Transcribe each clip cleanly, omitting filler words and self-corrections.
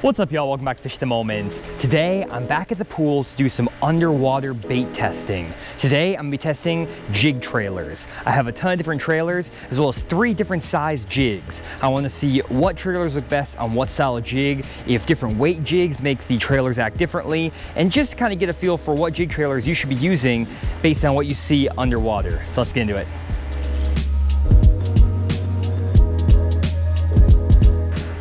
What's up, y'all? Welcome back to Fish the Moments. Today, I'm back at the pool to do some underwater bait testing. Today, I'm gonna be testing jig trailers. I have a ton of different trailers, as well as 3 different size jigs. I wanna see what trailers look best on what style of jig, if different weight jigs make the trailers act differently, and just kind of get a feel for what jig trailers you should be using based on what you see underwater. So let's get into it.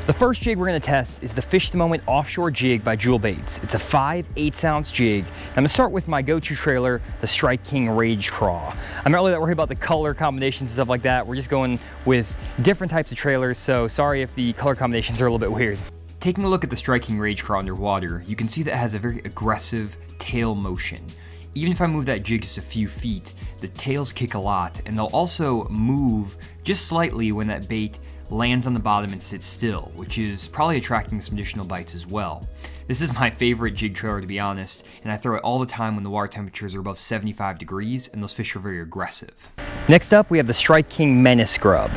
The first jig we're gonna test is the Fish the Moment Offshore Jig by Jewel Baits. It's a 5/8 ounce jig. I'm gonna start with my go-to trailer, the Strike King Rage Craw. I'm not really that worried about the color combinations and stuff like that. We're just going with different types of trailers, so sorry if the color combinations are a little bit weird. Taking a look at the Strike King Rage Craw underwater, you can see that it has a very aggressive tail motion. Even if I move that jig just a few feet, the tails kick a lot, and they'll also move just slightly when that bait lands on the bottom and sits still, which is probably attracting some additional bites as well. This is my favorite jig trailer, to be honest, and I throw it all the time when the water temperatures are above 75 degrees and those fish are very aggressive. Next up, we have the Strike King Menace Grub.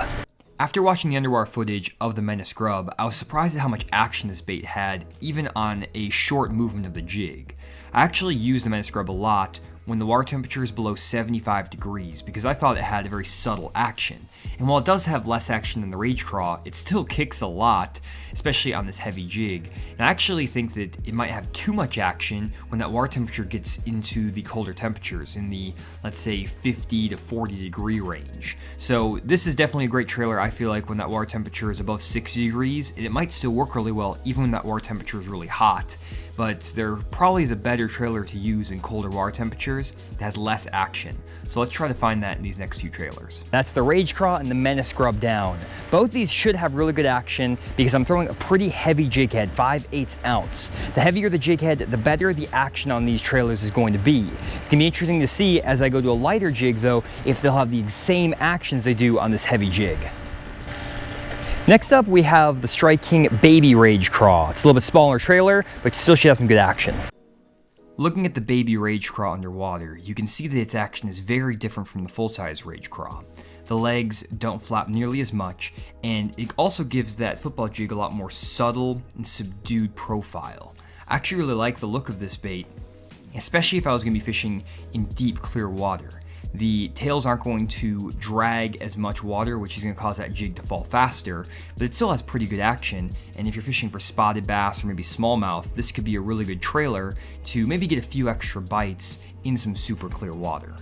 After watching the underwater footage of the Menace Grub, I was surprised at how much action this bait had, even on a short movement of the jig. I actually use the Menace Grub a lot when the water temperature is below 75 degrees because I thought it had a very subtle action. And while it does have less action than the Rage Craw, it still kicks a lot, especially on this heavy jig. And I actually think that it might have too much action when that water temperature gets into the colder temperatures in the, let's say, 50 to 40 degree range. So this is definitely a great trailer, I feel like, when that water temperature is above 60 degrees, and it might still work really well even when that water temperature is really hot. But there probably is a better trailer to use in colder water temperatures that has less action. So let's try to find that in these next few trailers. That's the Rage Craw and the Menace Grub down. Both these should have really good action because I'm throwing a pretty heavy jig head, 5/8 ounce. The heavier the jig head, the better the action on these trailers is going to be. It's gonna be interesting to see as I go to a lighter jig though, if they'll have the same actions they do on this heavy jig. Next up, we have the Strike King Baby Rage Craw. It's a little bit smaller trailer, but still should have some good action. Looking at the Baby Rage Craw underwater, you can see that its action is very different from the full-size Rage Craw. The legs don't flap nearly as much, and it also gives that football jig a lot more subtle and subdued profile. I actually really like the look of this bait, especially if I was going to be fishing in deep, clear water. The tails aren't going to drag as much water, which is going to cause that jig to fall faster, but it still has pretty good action. And if you're fishing for spotted bass or maybe smallmouth, this could be a really good trailer to maybe get a few extra bites in some super clear water.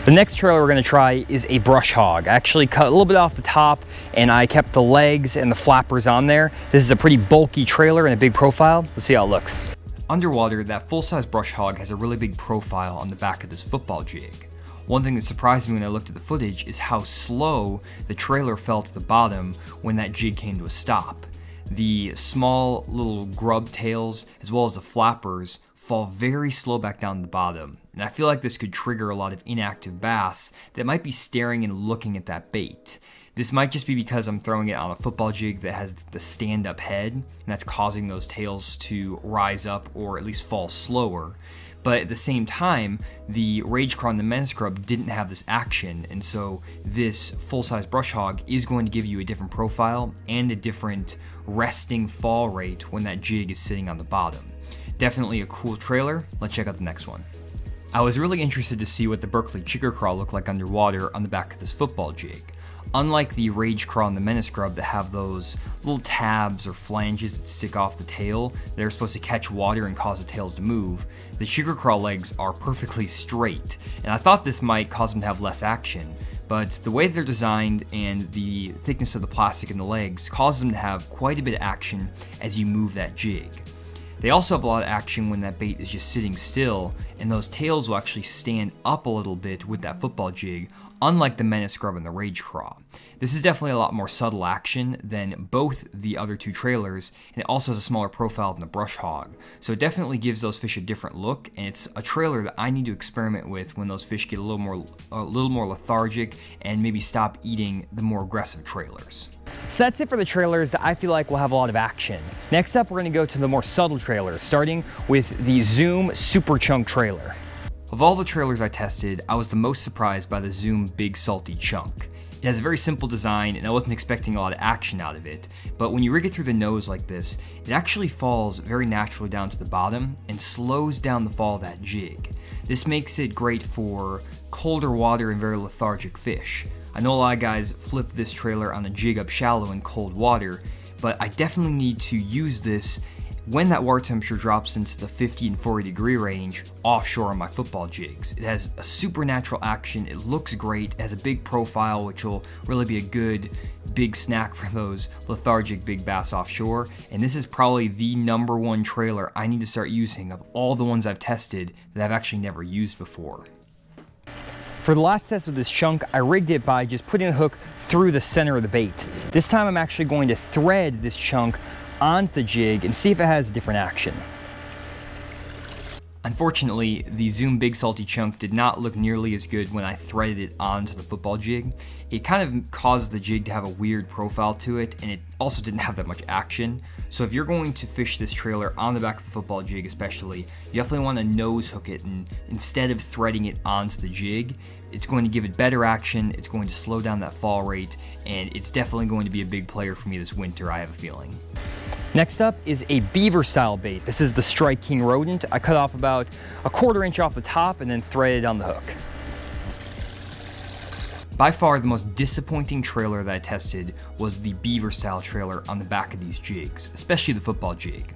The next trailer we're going to try is a brush hog. I actually cut a little bit off the top and I kept the legs and the flappers on there. This is a pretty bulky trailer and a big profile. Let's see how it looks. Underwater, that full-size brush hog has a really big profile on the back of this football jig. One thing that surprised me when I looked at the footage is how slow the trailer fell to the bottom when that jig came to a stop. The small little grub tails, as well as the flappers, fall very slow back down to the bottom. And I feel like this could trigger a lot of inactive bass that might be staring and looking at that bait. This might just be because I'm throwing it on a football jig that has the stand-up head, and that's causing those tails to rise up or at least fall slower. But at the same time, the Rage Craw and the Menace Grub didn't have this action, and so this full-size brush hog is going to give you a different profile and a different resting fall rate when that jig is sitting on the bottom. Definitely a cool trailer. Let's check out the next one. I was really interested to see what the Berkley Chigger Craw looked like underwater on the back of this football jig. Unlike the Rage Craw and the Menace Grub that have those little tabs or flanges that stick off the tail that are supposed to catch water and cause the tails to move, the Chigger Craw legs are perfectly straight, and I thought this might cause them to have less action, but the way they're designed and the thickness of the plastic in the legs causes them to have quite a bit of action as you move that jig. They also have a lot of action when that bait is just sitting still, and those tails will actually stand up a little bit with that football jig, unlike the Menace Grub and the Rage Craw. This is definitely a lot more subtle action than both the other two trailers, and it also has a smaller profile than the Brush Hog. So it definitely gives those fish a different look, and it's a trailer that I need to experiment with when those fish get a little more lethargic and maybe stop eating the more aggressive trailers. So that's it for the trailers that I feel like will have a lot of action. Next up, we're going to go to the more subtle trailers, starting with the Zoom Super Chunk trailer. Of all the trailers I tested, I was the most surprised by the Zoom Big Salty Chunk. It has a very simple design, and I wasn't expecting a lot of action out of it, but when you rig it through the nose like this, it actually falls very naturally down to the bottom and slows down the fall of that jig. This makes it great for colder water and very lethargic fish. I know a lot of guys flip this trailer on the jig up shallow in cold water, but I definitely need to use this when that water temperature drops into the 50 and 40 degree range offshore on my football jigs. It has a supernatural action, it looks great, it has a big profile, which will really be a good big snack for those lethargic big bass offshore, and this is probably the #1 trailer I need to start using of all the ones I've tested that I've actually never used before. For the last test with this chunk, I rigged it by just putting the hook through the center of the bait. This time I'm actually going to thread this chunk onto the jig and see if it has a different action. Unfortunately, the Zoom Big Salty chunk did not look nearly as good when I threaded it onto the football jig. It kind of caused the jig to have a weird profile to it, and it also didn't have that much action. So if you're going to fish this trailer on the back of a football jig especially, you definitely want to nose hook it, and instead of threading it onto the jig, it's going to give it better action, it's going to slow down that fall rate, and it's definitely going to be a big player for me this winter, I have a feeling. Next up is a beaver style bait. This is the Strike King rodent. I cut off about a 1/4 inch off the top and then threaded on the hook. By far the most disappointing trailer that I tested was the beaver style trailer on the back of these jigs, especially the football jig.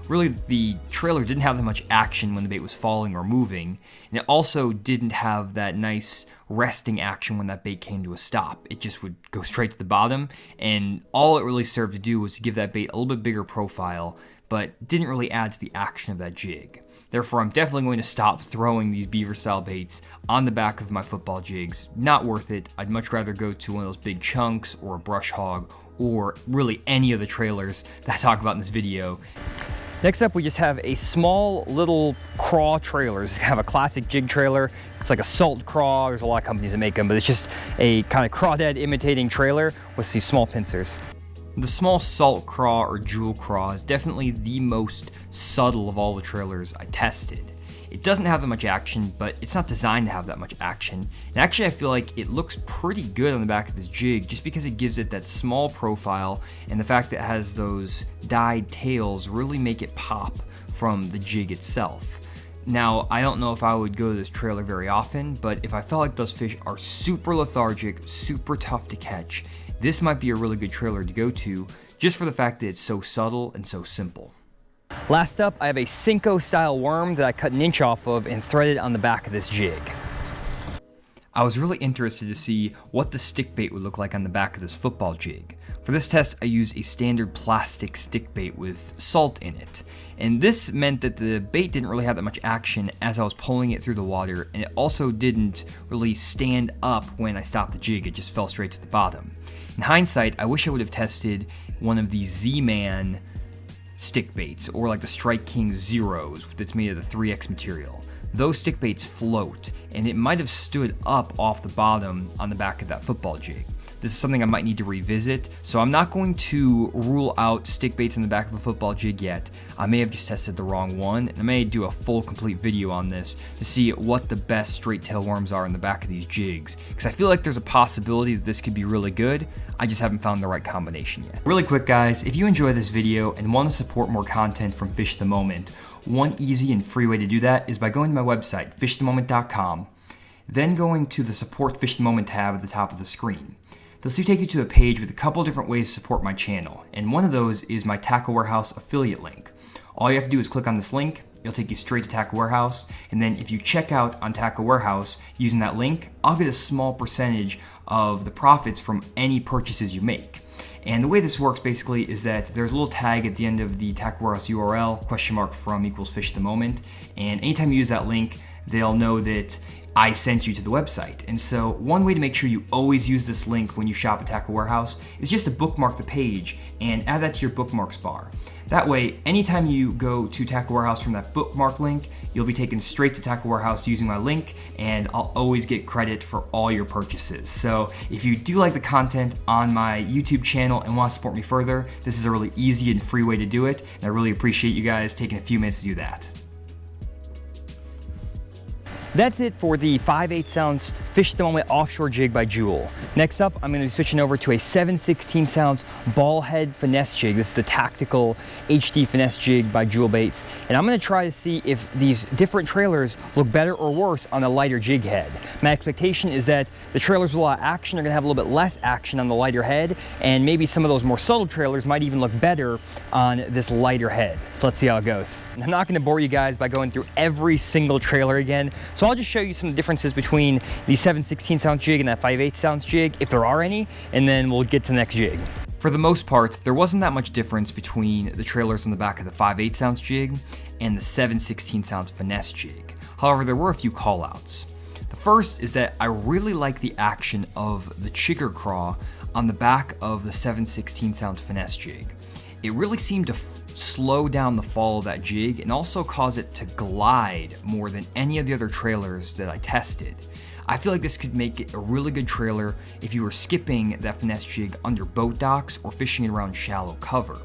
Really, the trailer didn't have that much action when the bait was falling or moving, and it also didn't have that nice resting action when that bait came to a stop. It just would go straight to the bottom, and all it really served to do was to give that bait a little bit bigger profile, but didn't really add to the action of that jig. Therefore, I'm definitely going to stop throwing these beaver style baits on the back of my football jigs. Not worth it. I'd much rather go to one of those big chunks or a brush hog, or really any of the trailers that I talk about in this video. Next up, we just have a small little Craw trailer. It's kind of a classic jig trailer. It's like a salt craw. There's a lot of companies that make them, but it's just a kind of crawdad imitating trailer with these small pincers. The small salt craw or jewel craw is definitely the most subtle of all the trailers I tested. It doesn't have that much action, but it's not designed to have that much action. And actually, I feel like it looks pretty good on the back of this jig just because it gives it that small profile, and the fact that it has those dyed tails really make it pop from the jig itself. Now, I don't know if I would go to this trailer very often, but if I felt like those fish are super lethargic, super tough to catch, this might be a really good trailer to go to just for the fact that it's so subtle and so simple. Last up, I have a Cinco style worm that I cut 1 inch off of and threaded on the back of this jig. I was really interested to see what the stick bait would look like on the back of this football jig. For this test, I used a standard plastic stick bait with salt in it. And this meant that the bait didn't really have that much action as I was pulling it through the water, and it also didn't really stand up when I stopped the jig, it just fell straight to the bottom. In hindsight, I wish I would have tested one of the Z-Man stick baits, or like the Strike King Zeros that's made of the 3X material. Those stick baits float, and it might have stood up off the bottom on the back of that football jig. This is something I might need to revisit, so I'm not going to rule out stick baits in the back of a football jig yet. I may have just tested the wrong one, and I may do a full complete video on this to see what the best straight tail worms are in the back of these jigs, because I feel like there's a possibility that this could be really good. I just haven't found the right combination yet. Really quick guys, if you enjoy this video and want to support more content from Fish the Moment, one easy and free way to do that is by going to my website, fishthemoment.com, then going to the Support Fish the Moment tab at the top of the screen. This will take you to a page with a couple different ways to support my channel, and one of those is my Tackle Warehouse affiliate link. All you have to do is click on this link, it'll take you straight to Tackle Warehouse, and then if you check out on Tackle Warehouse using that link, I'll get a small percentage of the profits from any purchases you make. And the way this works basically is that there's a little tag at the end of the Tackle Warehouse URL, !from = Fish the Moment, and anytime you use that link, they'll know that I sent you to the website. And so one way to make sure you always use this link when you shop at Tackle Warehouse is just to bookmark the page and add that to your bookmarks bar. That way, anytime you go to Tackle Warehouse from that bookmark link, you'll be taken straight to Tackle Warehouse using my link, and I'll always get credit for all your purchases. So if you do like the content on my YouTube channel and want to support me further, this is a really easy and free way to do it, and I really appreciate you guys taking a few minutes to do that. That's it for the 5/8 ounce Fish at the Moment Offshore Jig by Jewel. Next up, I'm going to be switching over to a 7/16 ounce ball head finesse jig. This is the tactical HD finesse jig by Jewel Baits, and I'm going to try to see if these different trailers look better or worse on the lighter jig head. My expectation is that the trailers with a lot of action are going to have a little bit less action on the lighter head, and maybe some of those more subtle trailers might even look better on this lighter head. So let's see how it goes. I'm not going to bore you guys by going through every single trailer again, so I'll just show you some differences between the 7/16 ounce jig and that 5/8 ounce jig, if there are any, and then we'll get to the next jig. For the most part, there wasn't that much difference between the trailers on the back of the 5/8 ounce jig and the 7/16 ounce finesse jig. However, there were a few callouts. The first is that I really like the action of the Chigger Craw on the back of the 7/16 ounce finesse jig. It really seemed to slow down the fall of that jig and also cause it to glide more than any of the other trailers that I tested. I feel like this could make it a really good trailer if you were skipping that finesse jig under boat docks or fishing it around shallow cover.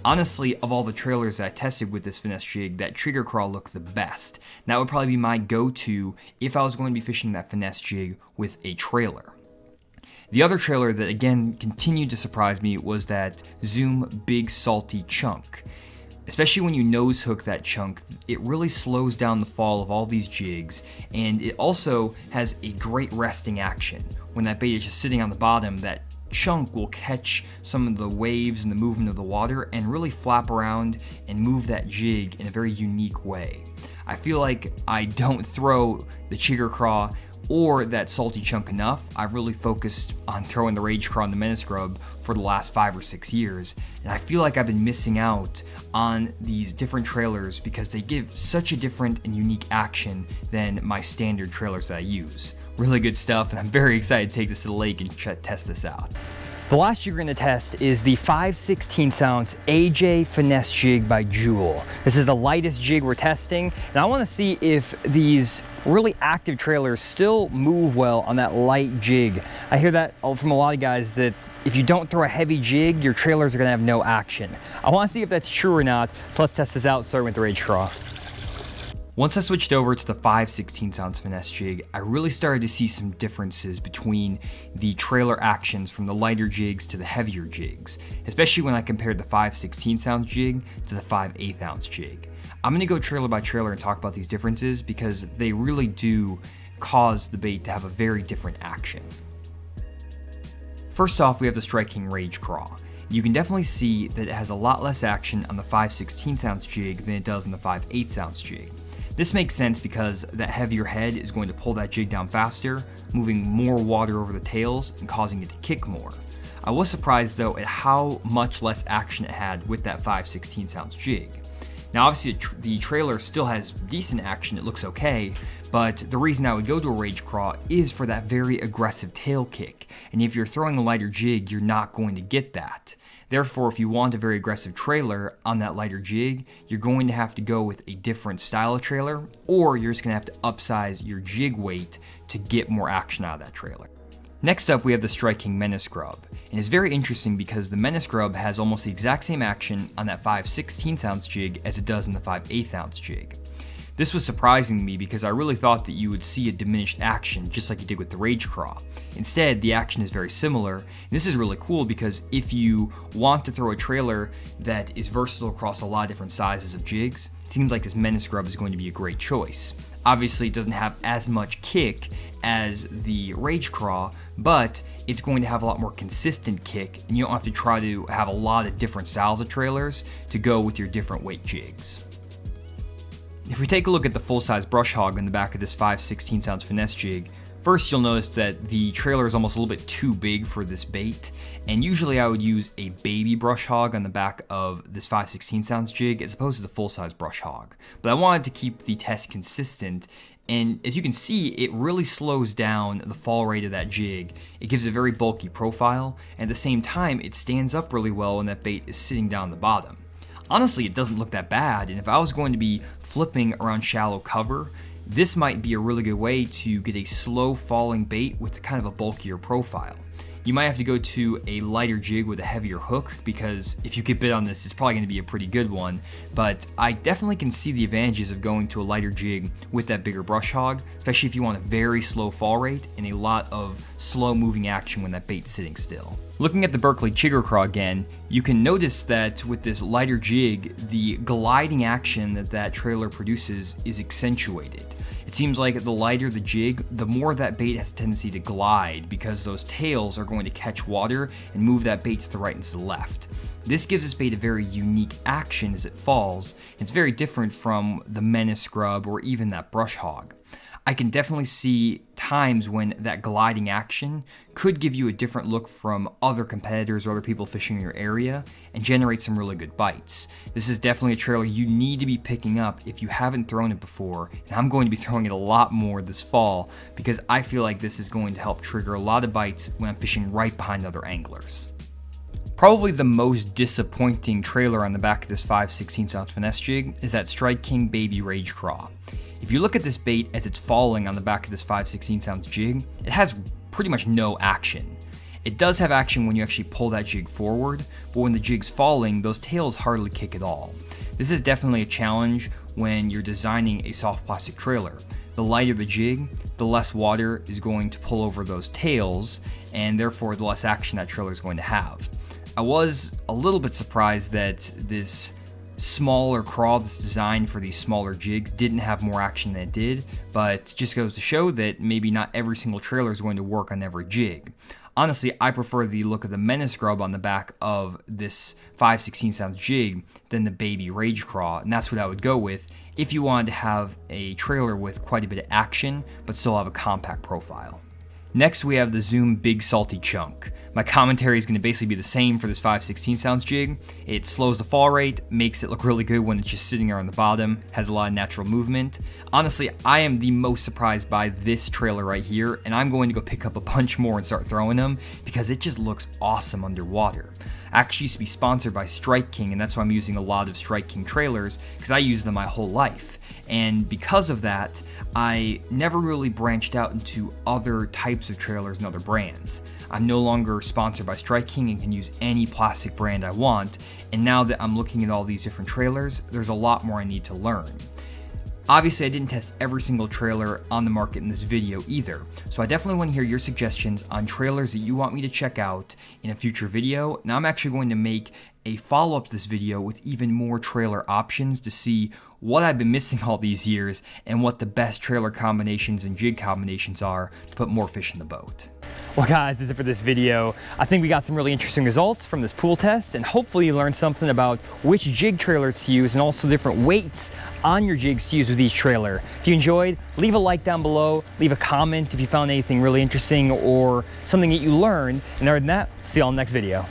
Honestly, of all the trailers that I tested with this finesse jig, that Chigger Craw looked the best. And that would probably be my go-to if I was going to be fishing that finesse jig with a trailer. The other trailer that again continued to surprise me was that Zoom Big Salty Chunk. Especially when you nose hook that chunk, it really slows down the fall of all these jigs, and it also has a great resting action. When that bait is just sitting on the bottom, that chunk will catch some of the waves and the movement of the water and really flap around and move that jig in a very unique way. I feel like I don't throw the Chigger Craw or that salty chunk enough. I've really focused on throwing the Rage Craw and the Menace Grub for the last 5 or 6 years, and I feel like I've been missing out on these different trailers because they give such a different and unique action than my standard trailers that I use. Really good stuff, and I'm very excited to take this to the lake and test this out. The last jig we're going to test is the 5/16 ounce AJ Finesse Jig by Jewel. This is the lightest jig we're testing, and I want to see if these really active trailers still move well on that light jig. I hear that from a lot of guys that if you don't throw a heavy jig, your trailers are going to have no action. I want to see if that's true or not, so let's test this out, starting with the Rage Craw. Once I switched over to the 5/16 ounce finesse jig, I really started to see some differences between the trailer actions from the lighter jigs to the heavier jigs, especially when I compared the 5/16 ounce jig to the 5/8 ounce jig. I'm going to go trailer by trailer and talk about these differences because they really do cause the bait to have a very different action. First off, we have the Strike King Rage Craw. You can definitely see that it has a lot less action on the 5/16 ounce jig than it does on the 5/8 ounce jig. This makes sense because that heavier head is going to pull that jig down faster, moving more water over the tails and causing it to kick more. I was surprised though at how much less action it had with that 5/16 ounce jig. Now obviously the trailer still has decent action, it looks okay, but the reason I would go to a Rage Craw is for that very aggressive tail kick, and if you're throwing a lighter jig, you're not going to get that. Therefore, if you want a very aggressive trailer on that lighter jig, you're going to have to go with a different style of trailer, or you're just going to have to upsize your jig weight to get more action out of that trailer. Next up, we have the Strike King Menace Grub, and it's very interesting because the Menace Grub has almost the exact same action on that 5/16 ounce jig as it does in the 5/8 ounce jig. This was surprising to me because I really thought that you would see a diminished action just like you did with the Rage Craw. Instead, the action is very similar, and this is really cool because if you want to throw a trailer that is versatile across a lot of different sizes of jigs, it seems like this Menace Grub is going to be a great choice. Obviously, it doesn't have as much kick as the Rage Craw, but it's going to have a lot more consistent kick, and you don't have to try to have a lot of different styles of trailers to go with your different weight jigs. If we take a look at the full-size brush hog on the back of this 5/16 ounce finesse jig, first you'll notice that the trailer is almost a little bit too big for this bait, and usually I would use a baby brush hog on the back of this 5/16 ounce jig as opposed to the full-size brush hog. But I wanted to keep the test consistent, and as you can see, it really slows down the fall rate of that jig. It gives a very bulky profile, and at the same time, it stands up really well when that bait is sitting down the bottom. Honestly, it doesn't look that bad, and if I was going to be flipping around shallow cover, this might be a really good way to get a slow falling bait with kind of a bulkier profile. You might have to go to a lighter jig with a heavier hook, because if you get bit on this, it's probably gonna be a pretty good one. But I definitely can see the advantages of going to a lighter jig with that bigger brush hog, especially if you want a very slow fall rate and a lot of slow moving action when that bait's sitting still. Looking at the Berkley Chigger Craw again, you can notice that with this lighter jig, the gliding action that trailer produces is accentuated. It seems like the lighter the jig, the more that bait has a tendency to glide, because those tails are going to catch water and move that bait to the right and to the left. This gives this bait a very unique action as it falls. It's very different from the Menace Grub or even that brush hog. I can definitely see times when that gliding action could give you a different look from other competitors or other people fishing in your area and generate some really good bites. This is definitely a trailer you need to be picking up if you haven't thrown it before, and I'm going to be throwing it a lot more this fall because I feel like this is going to help trigger a lot of bites when I'm fishing right behind other anglers. Probably the most disappointing trailer on the back of this 5/16 ounce finesse jig is that Strike King Baby Rage Craw. If you look at this bait as it's falling on the back of this 5/16 ounce jig, it has pretty much no action. It does have action when you actually pull that jig forward, but when the jig's falling, those tails hardly kick at all. This is definitely a challenge when you're designing a soft plastic trailer. The lighter the jig, the less water is going to pull over those tails, and therefore the less action that trailer is going to have. I was a little bit surprised that this smaller craw that's designed for these smaller jigs didn't have more action than it did, but just goes to show that maybe not every single trailer is going to work on every jig. Honestly, I prefer the look of the Menace Grub on the back of this 5/16 ounce jig than the Baby Rage Craw, and that's what I would go with if you wanted to have a trailer with quite a bit of action, but still have a compact profile. Next, we have the Zoom Big Salty Chunk. My commentary is going to basically be the same for this 5/16 ounce jig. It slows the fall rate, makes it look really good when it's just sitting there on the bottom, has a lot of natural movement. Honestly, I am the most surprised by this trailer right here, and I'm going to go pick up a bunch more and start throwing them because it just looks awesome underwater. I actually used to be sponsored by Strike King, and that's why I'm using a lot of Strike King trailers, because I use them my whole life. And because of that, I never really branched out into other types of trailers and other brands. I'm no longer sponsored by Strike King and can use any plastic brand I want, and now that I'm looking at all these different trailers, there's a lot more I need to learn. Obviously, I didn't test every single trailer on the market in this video either, so I definitely want to hear your suggestions on trailers that you want me to check out in a future video. Now I'm actually going to make a follow-up to this video with even more trailer options to see what I've been missing all these years and what the best trailer combinations and jig combinations are to put more fish in the boat. Well guys, that's it for this video. I think we got some really interesting results from this pool test, and hopefully you learned something about which jig trailers to use and also different weights on your jigs to use with each trailer. If you enjoyed, leave a like down below, leave a comment if you found anything really interesting or something that you learned, and other than that, see you all in the next video.